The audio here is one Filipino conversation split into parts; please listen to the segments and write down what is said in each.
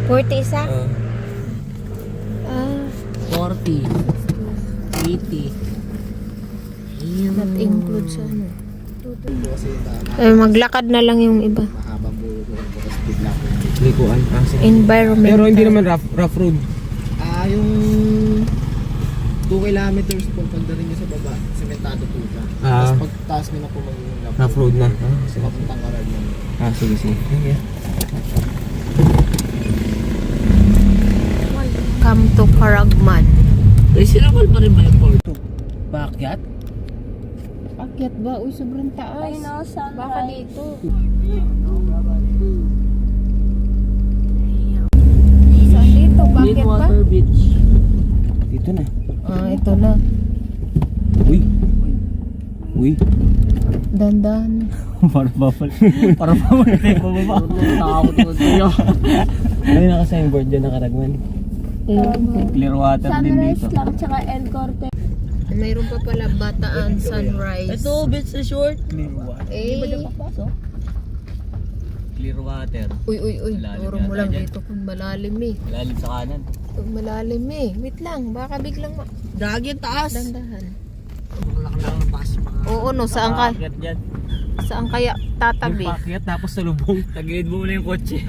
40 isa? 40. 80. Not include sa ano. Maglakad na lang yung iba. Mahabang bulo ko bukas bigla ko. Likuan. Environment. Pero hindi naman rough road. Yung 2 kilometers po pagdating nyo sa baba, sementado po siya. Ah. Tapos pagtaas nyo na po magiging Rough road na. Papuntang Karag na. Sige, sige. Okay. Come to Caragman. Eh, sinakal pa rin ba yung porto? Baakyat? Akyat ba? Uy, sobrang taas. Baka dito. Saan dito? Bakit ba? Beach. Dito na. Ito na. Uy. Uy. Dandan. Para bawal. Para bawal tayo pababa. Nakakot mo sa'yo. Ano yung naka-signboard dyan na Karagman? Clear water din dito. Sunrise lang, tsaka El Corte. Mayroon pa pala Bataan Sunrise. Ito, beach resort. Clear water. Eh. Clear water. Uy. Malalim Turo mo yata lang dyan. dito kung malalim eh. Malalim sa kanan. Malalim eh. Wait lang. Baka biglang Dagi taas. dandahan. Lang ng bus pa. Oo no. Saan Dyan. kaya tatabi? Yung pakyat tapos sa lubong. Tagilid mo muna yung kotse.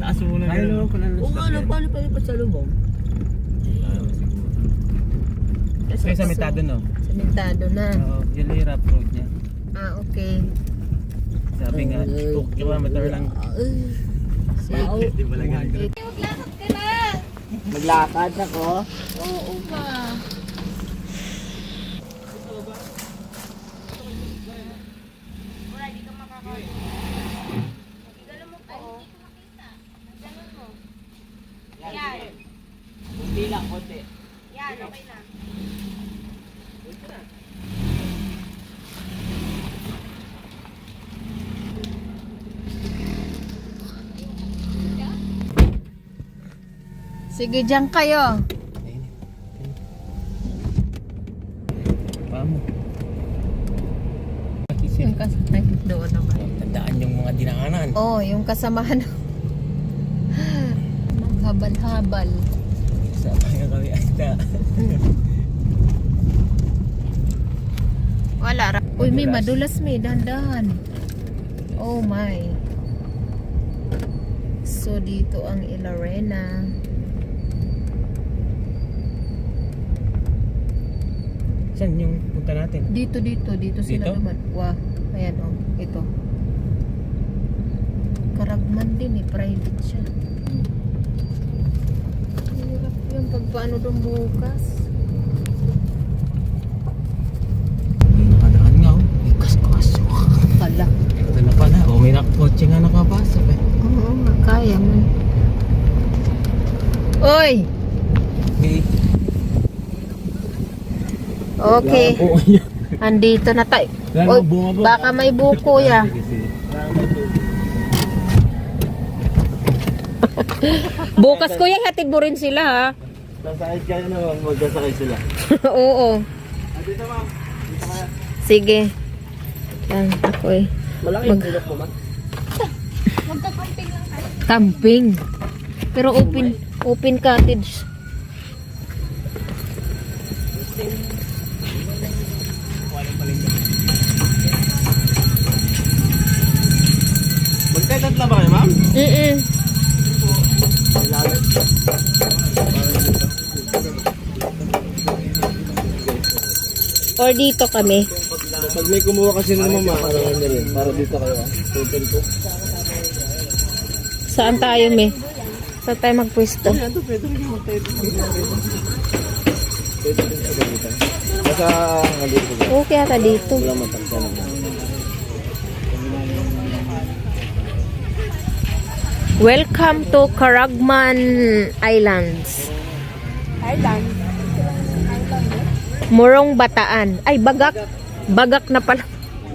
Taas mo muna. Ayaw naman pala ng Oo nga, paano pa sa lubong? Kasi sa metado no? Samentado na. Oo, yun yung rough road niya. Okay. Sabi nga, 2 kilometer lang. Di ba lang ganito? Maglakad ka na! Maglakad ako. Oo ba? Hindi lang, konti. Yan, okay na. Sige, diyan kayo. Paano? Yung kasamahan doon naman. Tandaan yung mga dinaanan. Yung kasamahan. Habal-habal. Sama nga kami ata. Wala. Uy, may madulas may dandahan. Oh my. So dito ang Ilarena. Saan yung punta natin? Dito sila Dito? naman. Wah, ayan ito. Karagman din private siya. Hirap yung pagpaano doon bukas. May nakadaan nga oh. May kasko-kasko. Pala. Ito na pala. May nakakotse nga nakapasok eh. Oo, kaya man. Oy! Okay. Okay. Andito na tayo. Oy, baka may buko ya. Bukas ko yan, hatid mo rin sila ha. Sasakit kayo naman, magkasakay sila. Oo. Dito ma'am. Dito kaya. Sige. Yan, ako eh. Malaki yung tulog mo ma'am. Magka-camping lang kayo. Camping. Pero open cottage. Magtetent na ba kayo ma'am? Or dito kami. Pag may kumuha kasi naman makakalangan niya rin. Para dito kayo Total ko. Saan tayo, me? Saan tayo magpwesto? Ano to? Pwede rin magtetent. Pwede rin sa gagitan. Basta nandito ko. Okay ata dito. Wala matangsa naman. Welcome to Caragman Islands. Island. Morong Bataan. Ay, Bagak. Bagak na pala.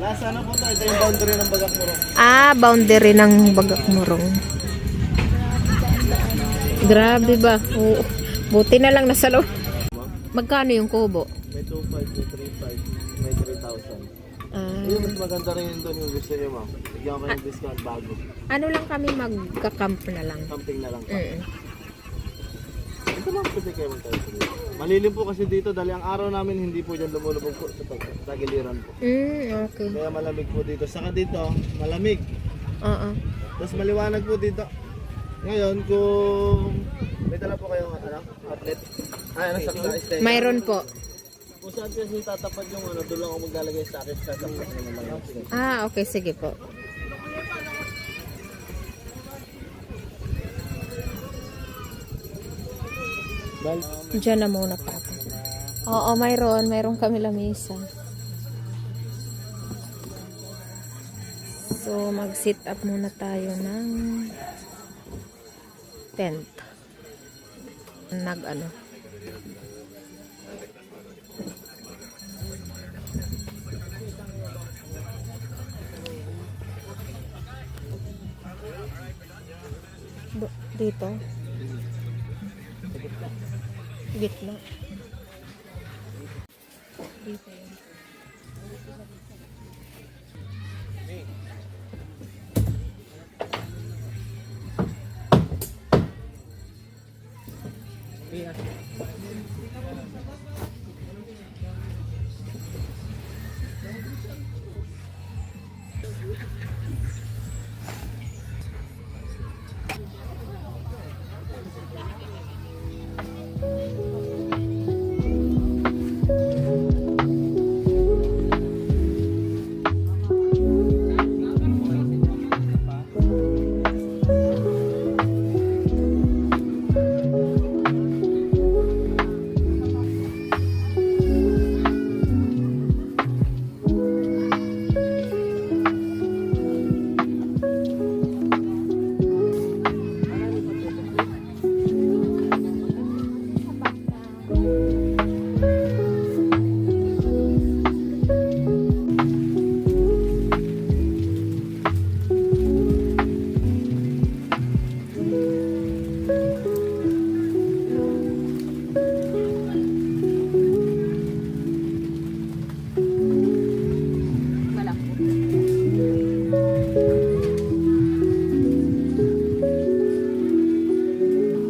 Nasa ano po to? Ito yung boundary ng Bagak Morong. Boundary ng Bagak Morong. Grabe ba? Oo. Buti na lang nasa loob. Magkano yung kubo? May 2,500, may 3,500, may 3,000. Yung mas maganda rin yun doon yung gusto nyo, ma'am. Bigyan ko yung discount bago. Ano lang kami magka-camp na lang. Camping na lang pa. Mm. Ito lang pwede kayo magtayo dito. Malilim po kasi dito dahil ang araw namin hindi po dyan lumulubog po sa tagiliran po. Okay. Kaya malamig po dito. Saka dito, malamig. Oo. Tapos maliwanag po dito. Ngayon, kung may dala po kayong outlet. Ano sa extend. Mayroon po. Kung saan kasi tatapat yung doon lang ako maglalagay sa akin. Tatapat nyo naman yung extend. Okay, sige po. Diyan na muna pa ako. Oo, mayroon kami lamesa. So, mag-sit up muna tayo ng tent. Nag-ano. Dito. Gitna. Dito yun.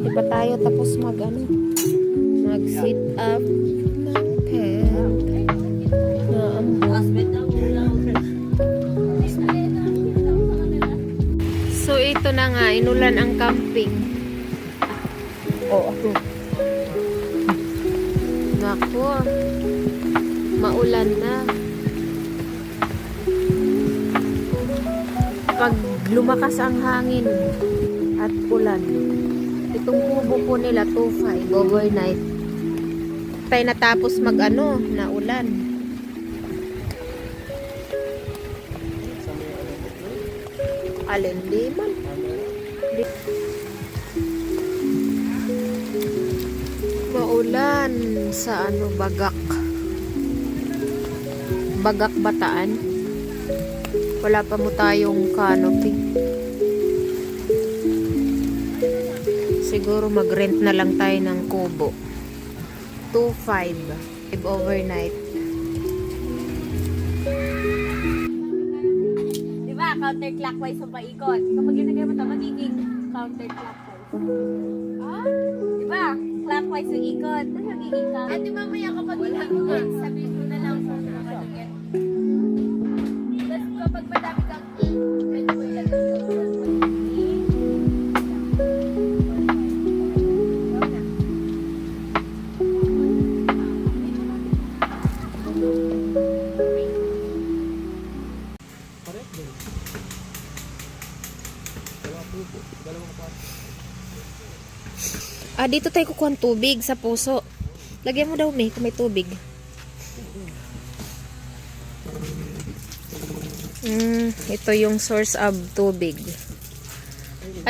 Di pa tayo tapos mag-sit up ng tent. So ito na nga, inulan ang camping. Ako. Naku. Maulan na. Pag lumakas ang hangin at ulan, itong kubo po nila 2.5 overnight. Tayo natapos na ulan. Alin di man. Maulan sa Bagak. Bagak Bataan. Wala pa mo tayong canopy. Siguro mag-rent na lang tayo ng kubo. 2.5 overnight. Diba, counterclockwise ang paikot. Kapag ginagay mo ito, magiging counterclockwise. Diba? Clockwise yung ikot. Tapos magiging counter. At mamaya kapag ginagay, sabihin mo na lang sa kapatid. Tapos kapag madami kang pwede mo ilagay ko. Dito tayo kukuha ng tubig sa puso. Lagyan mo daw, May, kung may tubig. Ito yung source of tubig.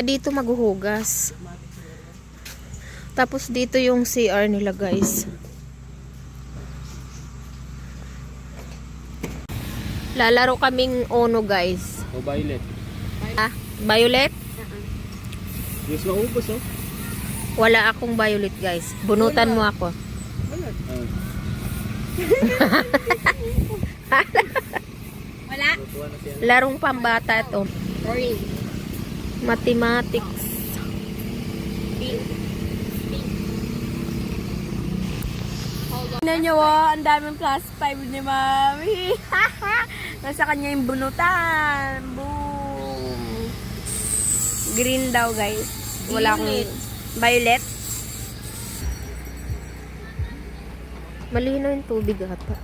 Dito maghuhugas. Tapos dito yung CR nila, guys. Lalaro kaming Ono, guys. O violet. Violet? Yes, maubos oh. Wala akong violet, guys. Bunutan mo ako. Wala? Tuwa na siya. Larong pambata ito. Sorry. Mathematics. Tingnan nyo, ang daming plus 5 ni Mami. Nasa kanya yung bunutan. Boom. Green daw, guys. Wala akong violet. Malinaw yung tubig ata.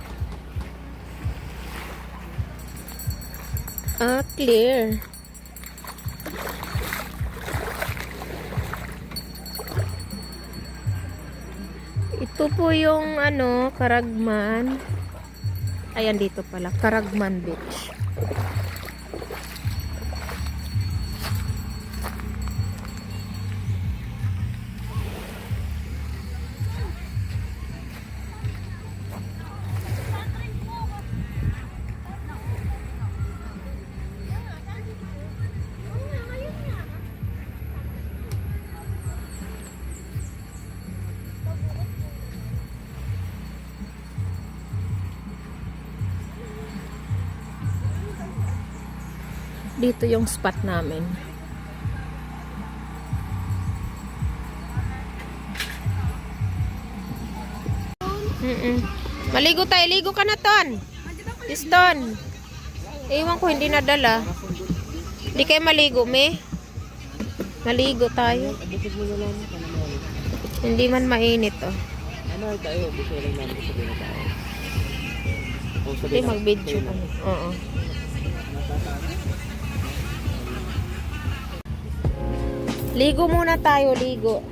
Ah, clear. Ito po yung ano, Karagman. Ayan dito pala, Karagman Beach. Dito yung spot namin. Maligo tayo. Ligo ka na, Ton. Piston. Ewan ko, hindi nadala. Hindi kayo maligo, me. Maligo tayo. Hindi man mainit, oh. Ano tayo? Gusto lang namin sabihin na tayo. Hindi, mag-video kami. Oo. Ligo muna tayo, ligo.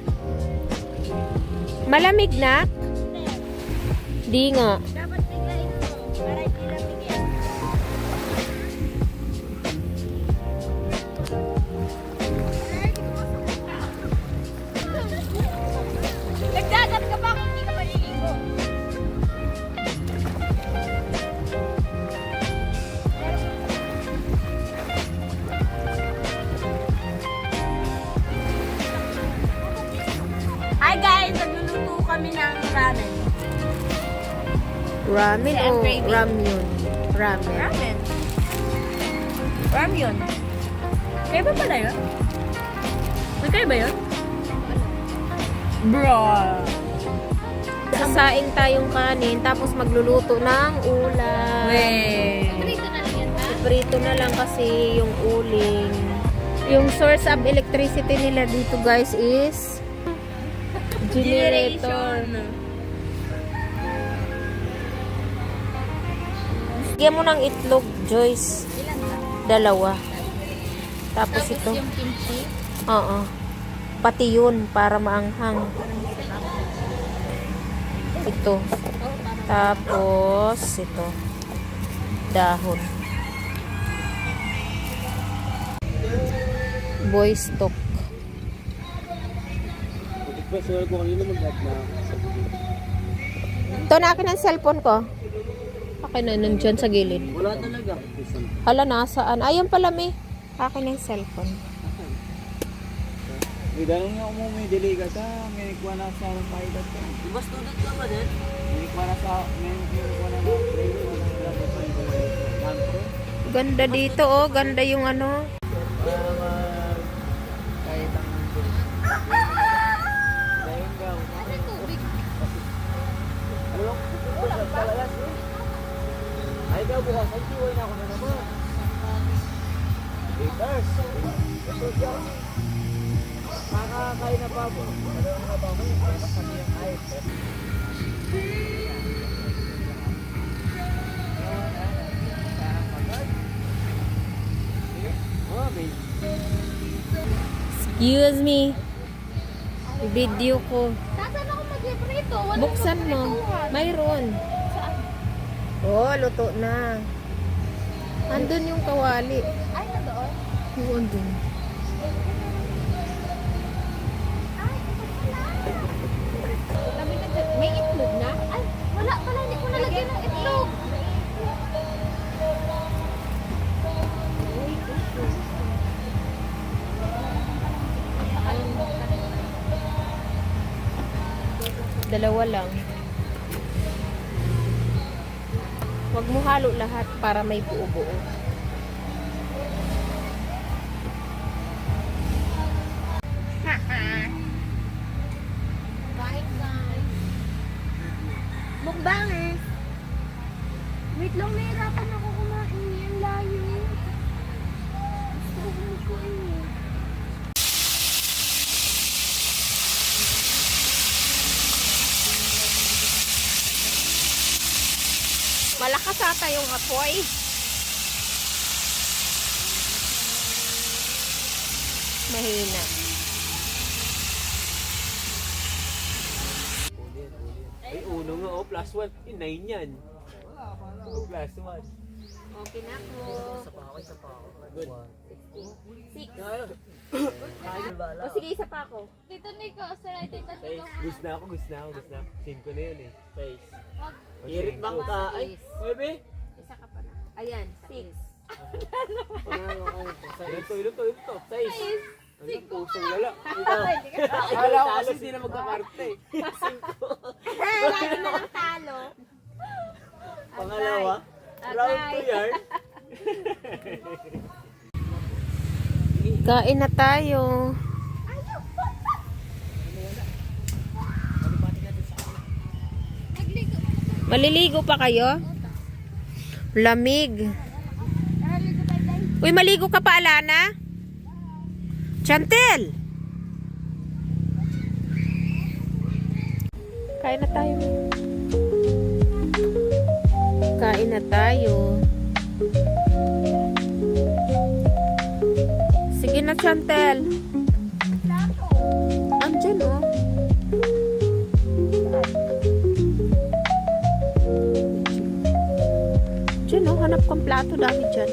Malamig na? Di nga. Dapat biglayin mo. Para hindi lamig yan. Nagdagat ka pa kung hindi ka maliligo. Hi guys! Nagluluto kami ng ramen. Ramen Yes, o gravy. ramyun? Ramen. Ramen. Ramyun. Kaya ba pala yun? Magkaya ba yun? Bro! Sasaing tayong kanin, tapos magluluto ng ulam. Wait. Prito na lang yan ba? Prito na lang kasi yung uling. Yung source of electricity nila dito, guys, is generator. Bigyan mo ng itlog, Joyce. Ilan ba? Dalawa. Tapos ito. Yung kimchi. Oo. Pati yun, para maanghang. Ito. Tapos, ito. Dahon. Boy stock. Personal ko kanina mag-up na. Ito na akin ang cellphone ko. Akin na, nandyan sa gilid. Wala talaga. Hala, nasaan? Ayun pala, may. Akin na yung cellphone. May danong nga mo may delay ka sa may nikuha na sa pahidat ka. Diba student ka ba din? May nikuha na sa may nikuha na Ganda dito, oh. Ganda yung ano. para mag kahit ang dahil ka. Ano? Ulang pa. Ay ka bukas. Ay tiway na ako na naman. 8 hours. Makakain na pa po. Ano na ba mo? Mas kami ang kahit. Excuse me. Video ko. Saan ako mag-prito? Buksan mo. Mayroon. Oh, luto na. Andun yung kawali. Ay, na doon? Oo, andun. May itlog na? Ay, wala pala. Hindi ko nalagyan ng itlog. Dalawa lang. Wag mo halo lahat para may buo-buo. Kain guys. Mukbangers. Wait lang, nahirapan ako kumain. Ang layo. Gusto ko kumain. Malakas ata yung apoy. Mahina. Ay, uno nga, oh, plus 1. 9 yan. Oh, plus 1. Okay na ako. Isa pa ako. Good. 6. Kaya ba O sige, isa pa ako. Tito Nico, sir, tito Nico. Gusto na ako. 5 na yun eh. 6. Wag. Hirit bang ka? Ay, 9. Isa ka pa na. Ayan, 6. Ilan to? 6. Ano pusong lala? Akala ko kasi hindi na magkakarte. Lagi na lang talo. Pangalawa? Agay. Round 2 yan. Kain na tayo. Maliligo pa kayo? Lamig. Uy, maligo ka pa, Alana? Chantel! Kain na tayo. Kain na tayo. Sige na, Chantel. Andyan, oh. Diyan, oh. Hanap kang plato. Dami dyan.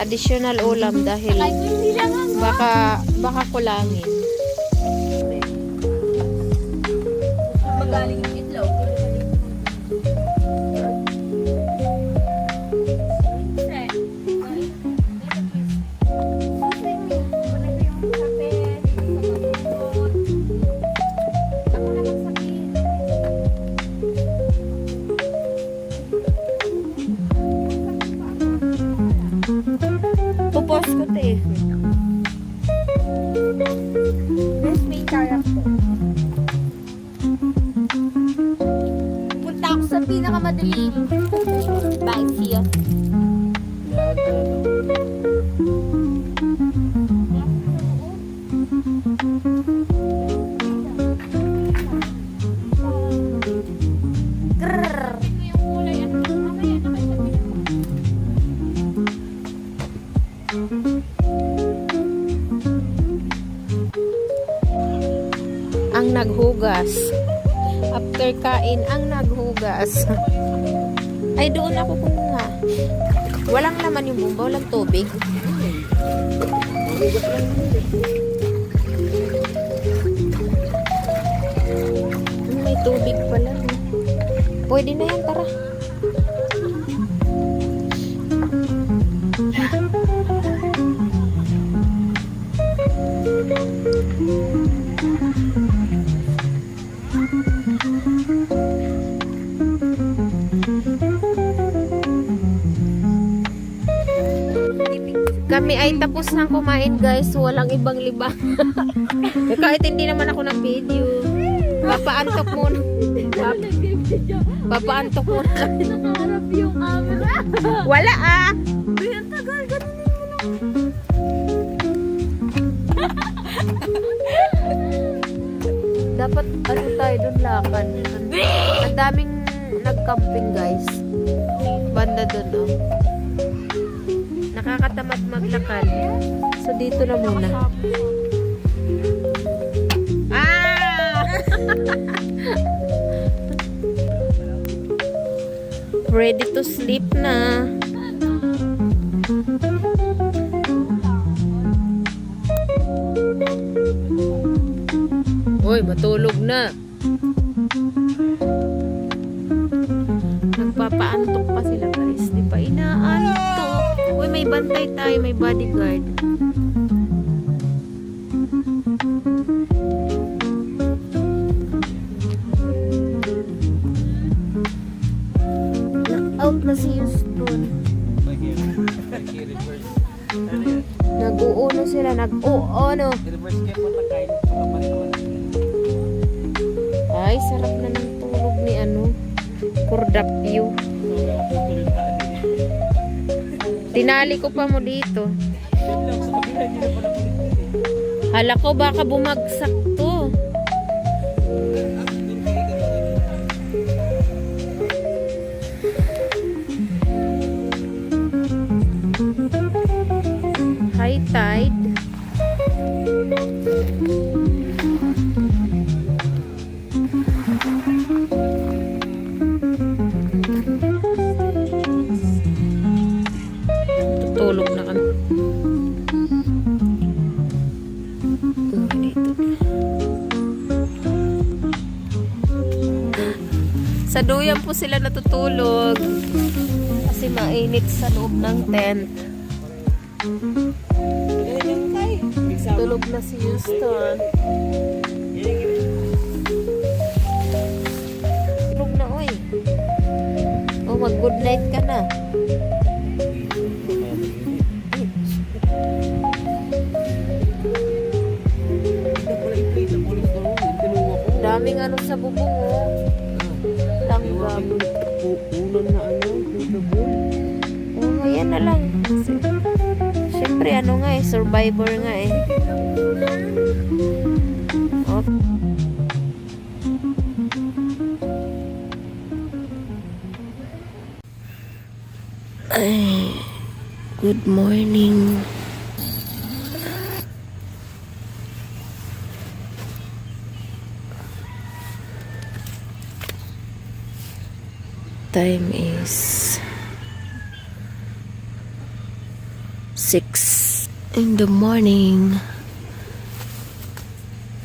Additional ulam dahil baka kulangin. Magaling yung itlog. Pupos ko, te. Best main character. Punta ako sa pinakamadilim. Bye, see ya. Grrrr. Ang naghugas. After kain, ang naghugas. Ay, doon ako kumuha. Walang laman yung bumba, walang tubig. May tubig pala. No? Pwede na yan, tara. Kami ay tapos na kumain, guys. Walang ibang libang. Kahit hindi naman ako ng video. Papaantok muna. Papaantok muna. Nakaharap yung camera. Wala ah. Ang tagal, ganun mo lang. Dapat ano tayo doon lakan. Ang daming nag-camping, guys. Banda doon, oh. Nakakatamad maglakad. So dito na muna. Ah! Ready to sleep na. Uy, matulog na. Nagpapaantok pa sila guys. Di pa inaantok. Uy, may bantay tayo. May bodyguard. Out na si Houston. Nag-uuno sila. Nag-uuno. Ay, sarap na ng tulog ni Kurdapyo. Tinali ko pa mo dito. Hala ko baka bumagsak to. High tide. Tutulog na kami. Dito. Sa duyan po sila natutulog kasi mainit sa loob ng tent. Tulog na si Houston. Tulog na, oy. Oh, mag-good night ka na. Daming ano sa bubong, oh. Langgam. Ulan na Oh, ayan na lang. Siyempre, survivor nga eh. Oh. Ay, good morning. Time is 6 in the morning.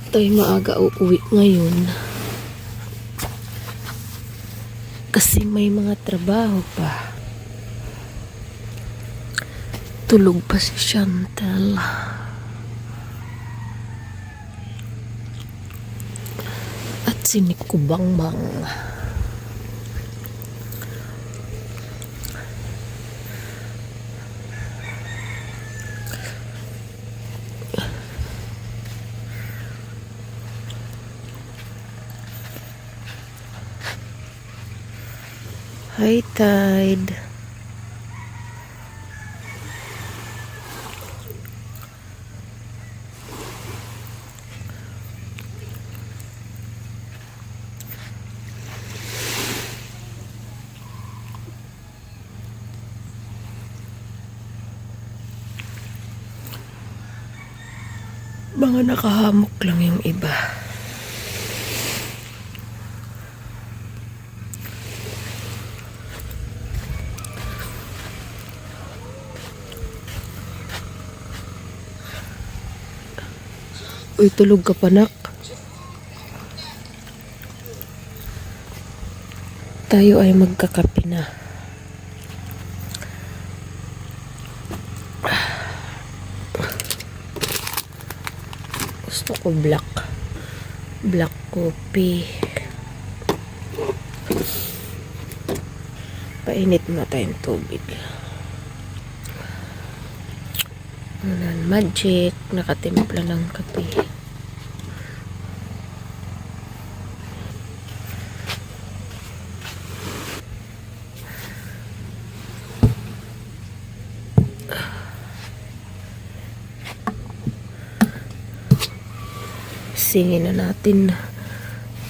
Tayo maaga uuwi ngayon kasi may mga trabaho pa. Tulog pa si Chantal. At si Nico Bangbang. High tide. Mga nakahamok lang yung iba. Uy, tulog ka pa, nak. Tayo ay magkakape na. Gusto ko black coffee. Painit na tayong tubig. Magic, nakatimpla ng kape.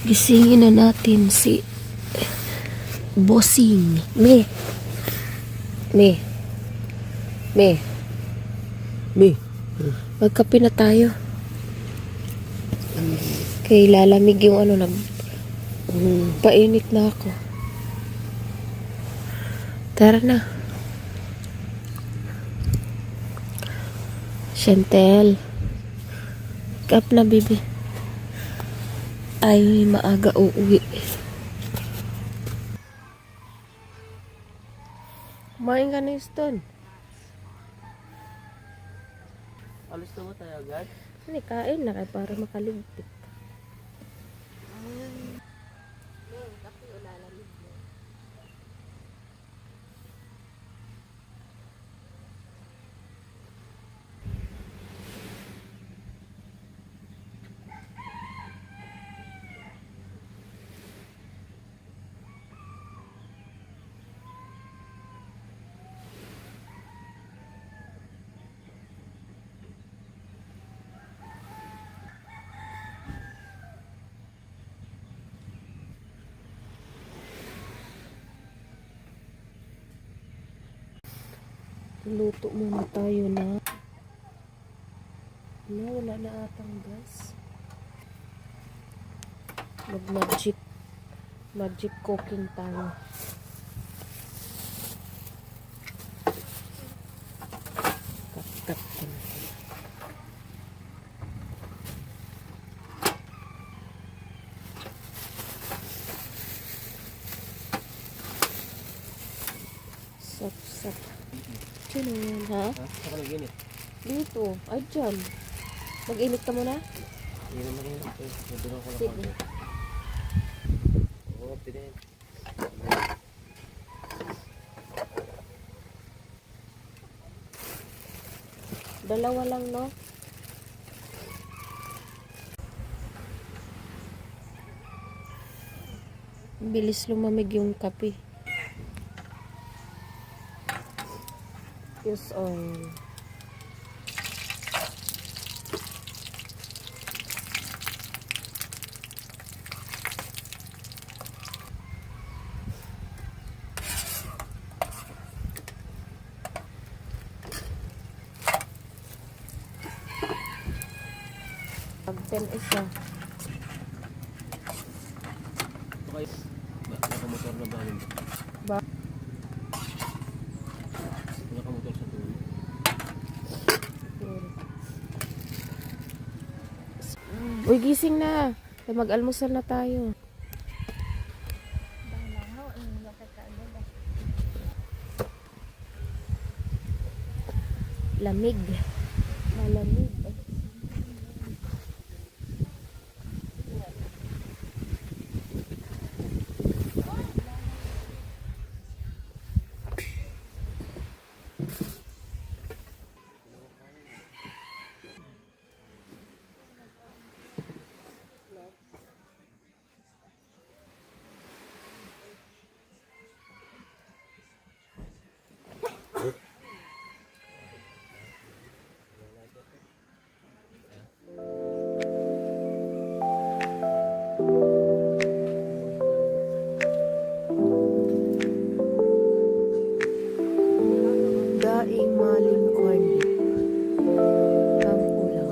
Gisingin na natin si Bossing. Me. Magkape na tayo. Kay lalamig yung painit na ako. Tara na. Chantel. Wake up na, baby. Ay, maaga uuwi. Kumain ka na, Houston. Alis na ba tayo agad? Hindi, kain na kayo para makaligpit. Luto muna tayo na. Wala na atang gas. Magic cooking tayo. Kat ko na. Sap. Sino yan, ha? Ha? Saka nag-init. Dito. Ay, dyan. Mag-init ka muna? Hindi naman rin. Nagdunong ko na Sige. konti. Oo, pinin. Dalawa lang, no? Bilis lumamig yung kape. Use oil. Pag 10 isa. Okay. Nakamotor na ba? Ba? Nakamotor sa tulo. Uy, gising na. Mag-almusal na tayo. Lamig. Malamig. Daing maling corn beef. Ang ulam.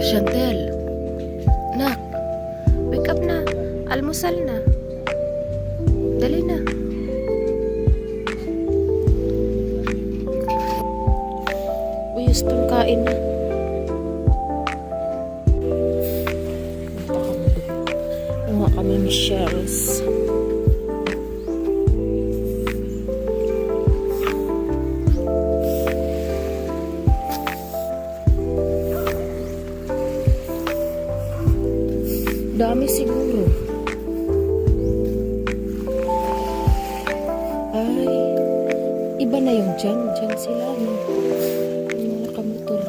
Chantel. Nak, wake up na. Almusal na. Dali na. Uy, Houston, kain na. Punta kami ni Shells. Dami siguro. Ay, iba na yung dyan. Dyan sila. Yung mga kamotor.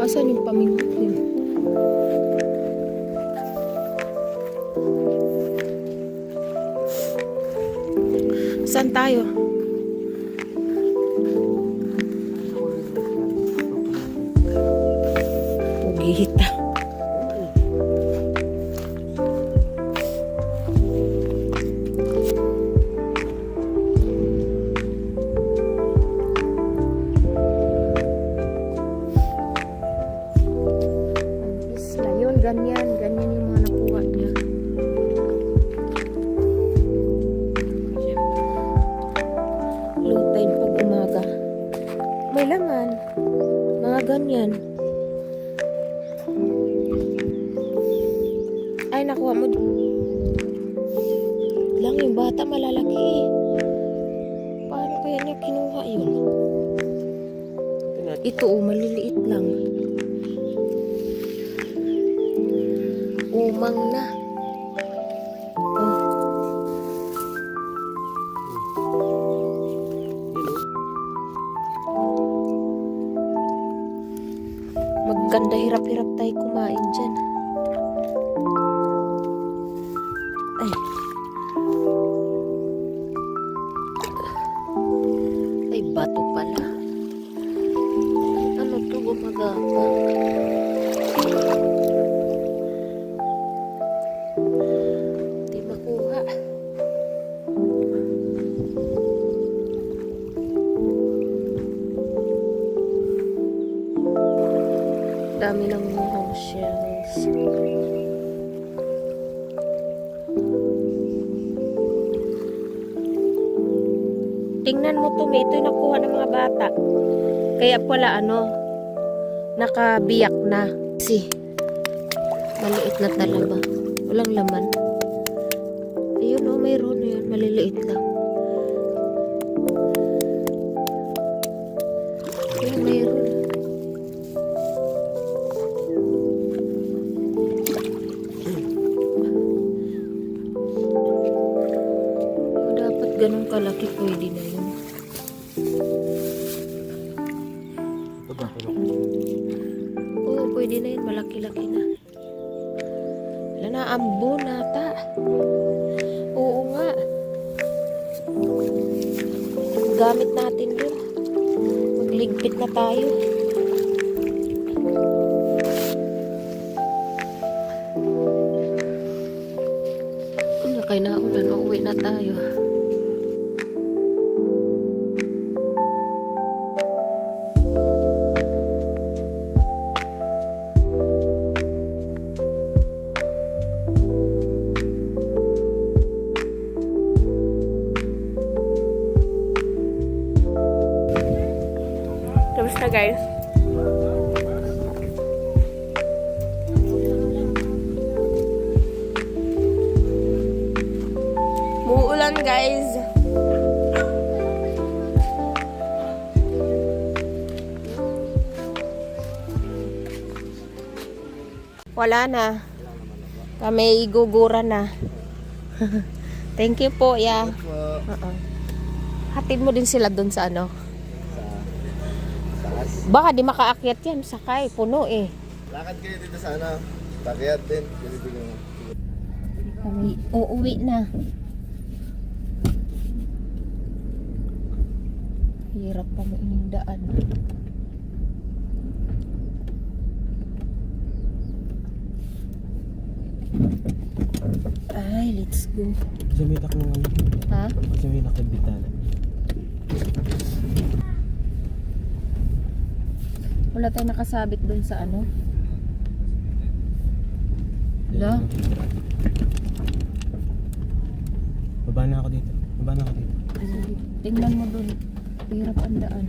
Asan yung pamingot yun? Saan tayo? Kita. Isla yun, ganyan yung mga nakuha niya. Low tide pag umaga. May laman. Mga ganyan. Ay, nakuha mo. Lang yung bata malalaki eh. Paano kaya niya kinuha yun? Ito oh, maliliit lang. Umang na. Oh. Maganda hirap-hirap tayo kumain dyan. Ay. Ay, bato pala. Ano to gumagapang? Di makuha. Dami ng muhang shells. Tingnan mo to, ito yung nakuha ng mga bata. Kaya pala nakabiyak na. Kasi maliit na talaba. Walang laman. Ayun oh, mayroon yun. Maliliit lang. Ayun, mayroon. Dapat ganun kalaki, pwede na yun. Oo, pwede na yun. Malaki-laki na. Wala na, ambo nata. Oo nga. Gamit natin dun. Magligpit na tayo. Kung kay naulan, uuwi na tayo. Tapos na guys. Muulan guys. Wala na. Kami igugura na. Thank you po, ya. Hatid mo din sila dun sa ano. Baka di makaakyat yan. Sakay, puno eh. Lakad kayo dito sa ano. Bakit din. Kami uuwi na. Hirap pa mo inyong daan. Ay, let's go. Sumitak ng ano. Ha? Sumitak ng bitana. Wala tayong nakasabit dun sa ano. Wala. Baba na ako dito. Tingnan mo dun. Hirap ang daan.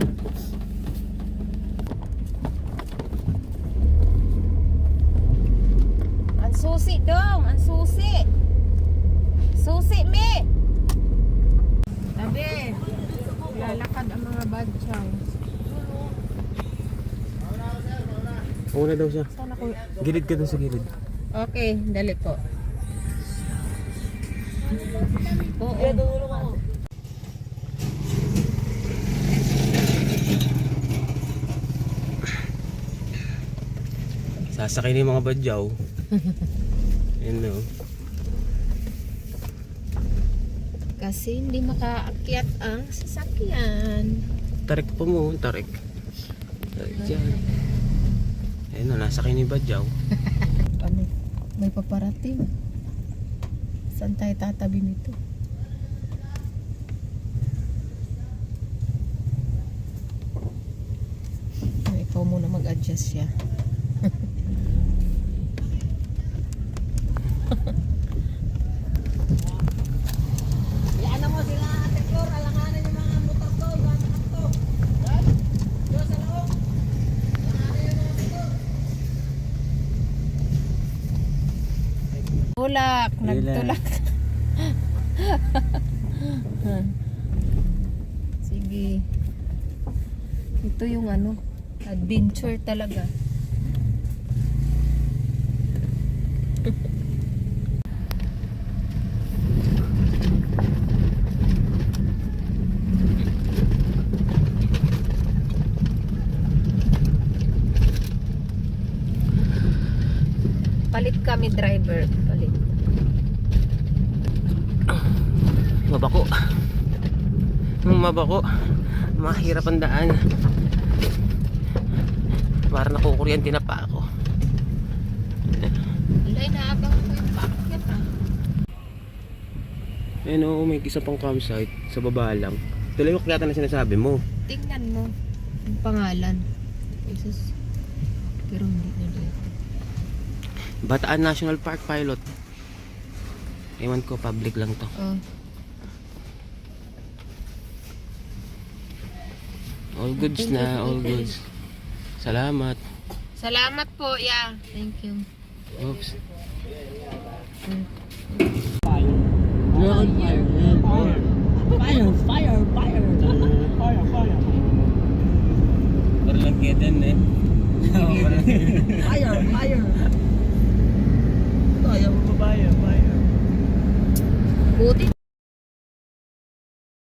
Ang susi dong! Ang susi! Susi, me! Tabi! Lalakad ang mga bad chows. Una daw siya. Sana ko... Gilid ka dun sa gilid. Okay, dali po. Oo. Sasakay na yung mga badyaw. Ayun no. Kasi hindi makaakyat ang sasakyan. Tarik pa mo. Tarik. Tarik dyan. Ayun na, nasa Kinibadyaw. Ano? May paparating. Saan tayo tatabi nito? Ikaw muna mag-adjust siya. Tulak, nagtulak. Sige. Ito yung ano, adventure talaga. Palit kami driver, palit. Mabako. Mabako. Mahirap ang daan. Para nakukuryente na pa ako. Ilay, naabang ko yung packet ah. Ayun o, may isa pang campsite sa baba lang. Tuloy yung kaya na sinasabi mo. Tingnan mo yung pangalan. Jesus. Pero hindi na dito. Bataan National Park Pilot. Ewan ko, public lang to. Oh. All goods na, all goods. Salamat. Salamat po, yeah. Thank you. Oops. Para lang keten eh. Buti